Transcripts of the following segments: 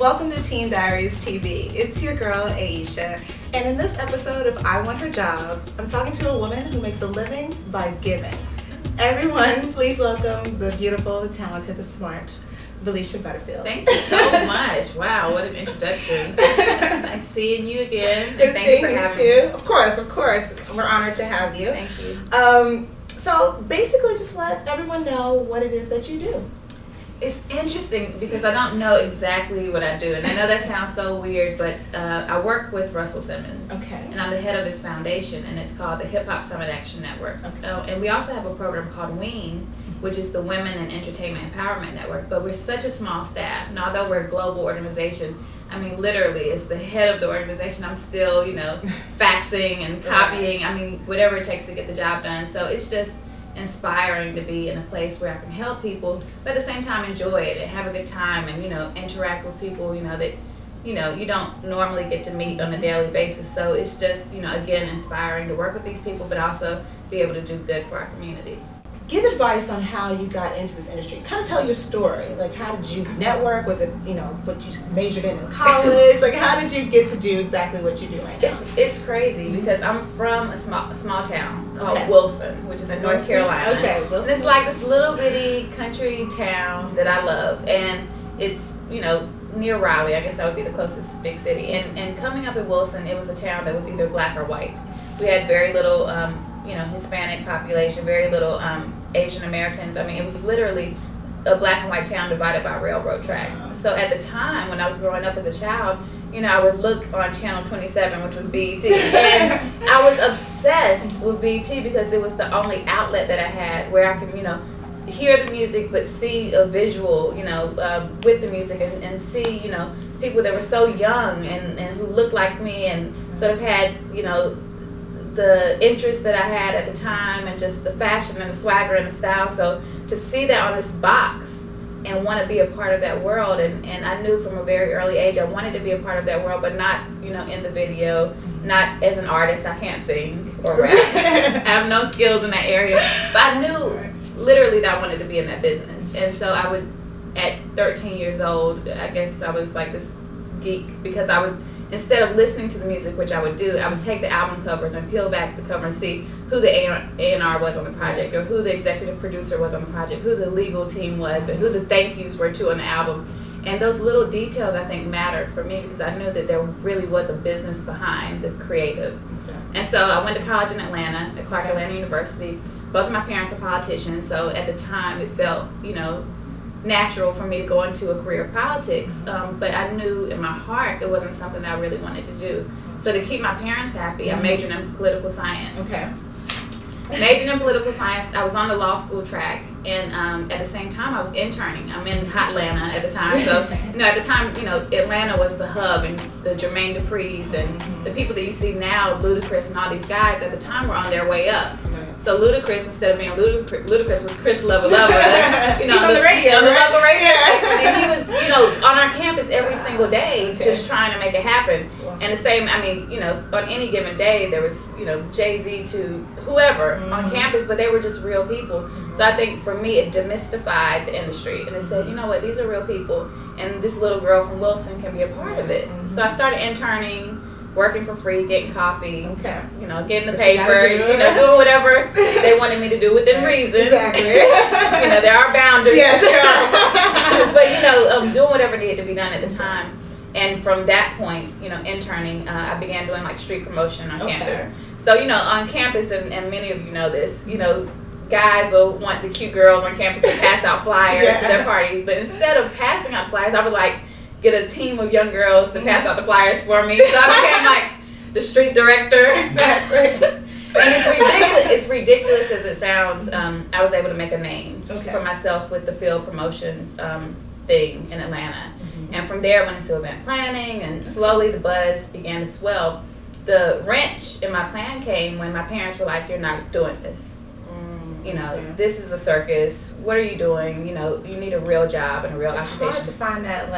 Welcome to Teen Diaries TV. It's your girl, Aisha. And in this episode of I Want Her Job, I'm talking to a woman who makes a living by giving. Everyone, please welcome the beautiful, the talented, the smart, Valeisha Butterfield. Thank you so much. Wow, what an introduction. Nice seeing you again. Good Thank you for having me. Of course. We're honored to have you. Thank you. So basically just let everyone know what it is that you do. It's interesting because I don't know exactly what I do, and I know that sounds so weird, but I work with Russell Simmons. Okay. And I'm the head of his foundation, and it's called the Hip Hop Summit Action Network. Okay. And we also have a program called WEAN, which is the Women in Entertainment Empowerment Network, but we're such a small staff, and although we're a global organization, I mean, literally, as the head of the organization, I'm still, faxing and copying, I mean, whatever it takes to get the job done. So it's just inspiring to be in a place where I can help people, but at the same time enjoy it and have a good time and, interact with people, that, you don't normally get to meet on a daily basis. So it's just, again, inspiring to work with these people, but also be able to do good for our community. Give advice on how you got into this industry. Kind of tell your story. Like, how did you network? Was it, what you majored in college? Like, how did you get to do exactly what you do right now? It's crazy because I'm from a small town called Wilson, which is in North Carolina. Okay, Wilson. And it's like this little bitty country town that I love, and it's near Raleigh. I guess that would be the closest big city. And coming up in Wilson, it was a town that was either black or white. We had very little Hispanic population, very little Asian Americans. I mean, it was literally a black and white town divided by a railroad track. So at the time, when I was growing up as a child, I would look on Channel 27, which was BET, and I was obsessed with BET because it was the only outlet that I had where I could, hear the music, but see a visual, with the music and see, people that were so young and who looked like me and sort of had, the interest that I had at the time and just the fashion and the swagger and the style. So to see that on this box and want to be a part of that world, and I knew from a very early age I wanted to be a part of that world, but not, in the video, not as an artist. I can't sing or rap. I have no skills in that area. But I knew literally that I wanted to be in that business. And so I would, at 13 years old, I guess I was like this geek because I would, instead of listening to the music, which I would do, I would take the album covers and peel back the cover and see who the A&R was on the project, or who the executive producer was on the project, who the legal team was, and who the thank yous were to on the album. And those little details, I think, mattered for me because I knew that there really was a business behind the creative. Exactly. And so I went to college in Atlanta, at Clark Atlanta University. Both of my parents are politicians, so at the time it felt, natural for me to go into a career of politics, but I knew in my heart it wasn't something that I really wanted to do. So to keep my parents happy, I majored in political science. Okay. Majored in political science. I was on the law school track, and at the same time I was interning. I'm in Hotlanta at the time, so at the time Atlanta was the hub, and the Jermaine Dupri's and the people that you see now, Ludacris and all these guys at the time were on their way up. So Ludacris, instead of being Ludacris was Chris Lover. He's on the radio, on the local radio station, and he was on our campus every single day, just trying to make it happen. And the same, on any given day there was Jay-Z to whoever on campus, but they were just real people. So I think for me it demystified the industry, and it said, these are real people, and this little girl from Wilson can be a part of it. So I started interning, working for free, getting coffee, getting the paper, doing whatever they wanted me to do within reason. Exactly. There are boundaries. Yes, there are. But doing whatever needed to be done at the time. And from that point, interning, I began doing like street promotion on campus. So on campus, and many of you know this, guys will want the cute girls on campus to pass out flyers to their parties. But instead of passing out flyers, I would get a team of young girls to pass out the flyers for me. So I became like the street director. Exactly. And it's ridiculous as it sounds. I was able to make a name for myself with the field promotions thing in Atlanta. And from there I went into event planning, and slowly the buzz began to swell. The wrench in my plan came when my parents were like, "You're not doing this. This is a circus. What are you doing? You need a real job and a real occupation." It's hard to find that,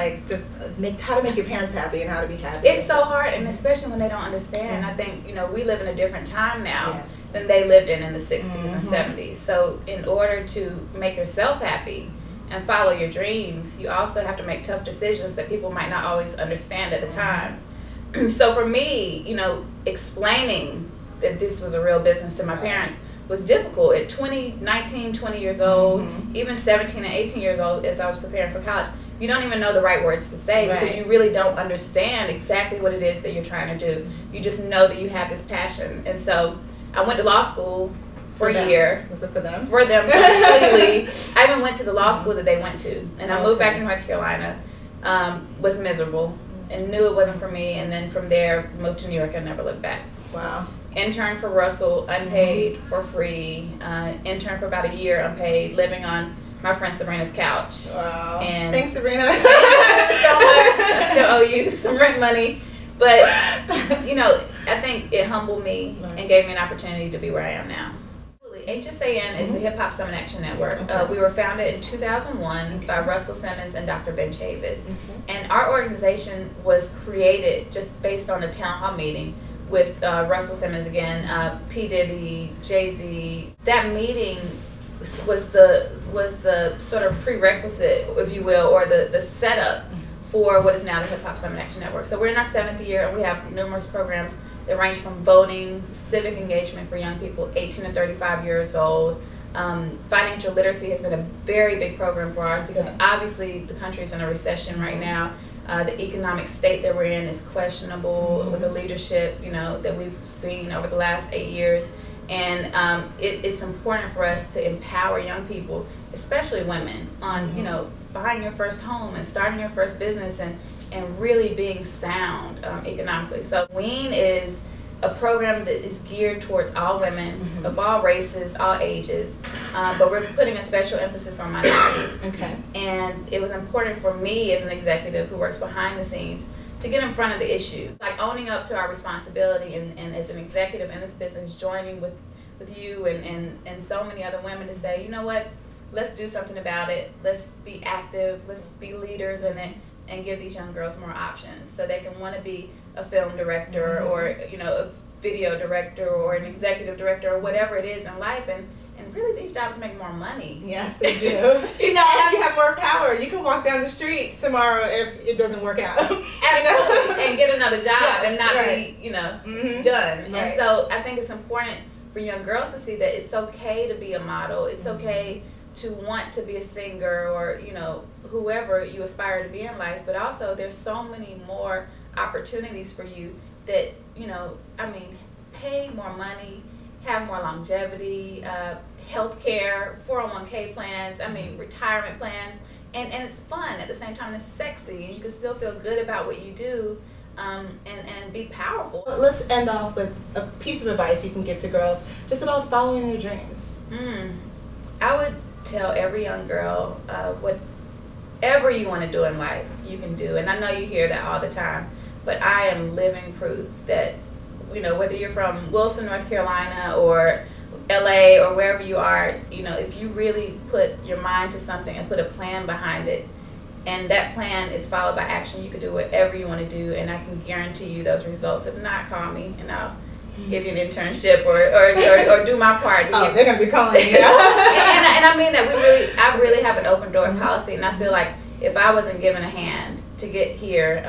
how to make your parents happy and how to be happy. It's so hard, and especially when they don't understand. I think, we live in a different time now than they lived in the 60s and 70s. So in order to make yourself happy, and follow your dreams, you also have to make tough decisions that people might not always understand at the time. So for me, you know, explaining that this was a real business to my parents was difficult at 20 years old, even 17 and 18 years old as I was preparing for college. You don't even know the right words to say because you really don't understand exactly what it is that you're trying to do. You just know that you have this passion. And so I went to law school for a year. Was it for them? For them completely. I even went to the law school that they went to. And I moved back to North Carolina, was miserable and knew it wasn't for me. And then from there, moved to New York and never looked back. Wow. Interned for Russell, unpaid, for free. Interned for about a year, unpaid, living on my friend Sabrina's couch. Wow. And thanks, Sabrina. Thank you so much. I still owe you some rent money. But, you know, I think it humbled me and gave me an opportunity to be where I am now. HSAN is the Hip Hop Summit Action Network. We were founded in 2001 by Russell Simmons and Dr. Ben Chavis. And our organization was created just based on a town hall meeting with Russell Simmons again, P. Diddy, Jay-Z. That meeting was the sort of prerequisite, if you will, or the setup for what is now the Hip Hop Summit Action Network. So we're in our 7th year, and we have numerous programs that range from voting, civic engagement for young people 18 to 35 years old. Financial literacy has been a very big program for ours because obviously the country is in a recession right now. The economic state that we're in is questionable with the leadership, you know, that we've seen over the last 8 years. And it's important for us to empower young people, especially women, on, you know, buying your first home and starting your first business and really being sound economically. So WEAN is a program that is geared towards all women of all races, all ages, but we're putting a special emphasis on minorities. And it was important for me as an executive who works behind the scenes to get in front of the issue, like owning up to our responsibility and as an executive in this business, joining with you and so many other women to say, you know what, let's do something about it, let's be active, let's be leaders in it, and give these young girls more options so they can want to be a film director or, you know, a video director or an executive director or whatever it is in life. And really these jobs make more money. Yes, they do. You know, and you have more power. You can walk down the street tomorrow if it doesn't work out. Absolutely. You know? And get another job and not be, you know, done. And so I think it's important for young girls to see that it's okay to be a model. It's okay to want to be a singer or, you know, whoever you aspire to be in life, but also there's so many more opportunities for you that, you know, I mean, pay more money, have more longevity, health care, 401k plans, I mean, retirement plans, and it's fun at the same time. It's sexy, and you can still feel good about what you do and be powerful. Well, let's end off with a piece of advice you can give to girls just about following their dreams. I would tell every young girl whatever you want to do in life, you can do. And I know you hear that all the time, but I am living proof that, you know, whether you're from Wilson, North Carolina, or LA, or wherever you are, you know, if you really put your mind to something and put a plan behind it, and that plan is followed by action, you can do whatever you want to do, and I can guarantee you those results. If not, call me and I'll give you an internship or do my part. Oh, they're gonna be calling you. and I mean that I really have an open door policy, and I feel like if I wasn't given a hand to get here,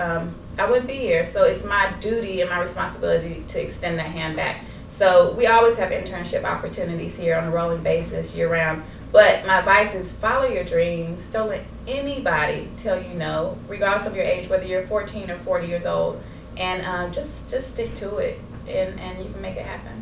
I wouldn't be here. So it's my duty and my responsibility to extend that hand back. So we always have internship opportunities here on a rolling basis year round. But my advice is follow your dreams. Don't let anybody tell you no, regardless of your age, whether you're 14 or 40 years old, and just stick to it, and you can make it happen.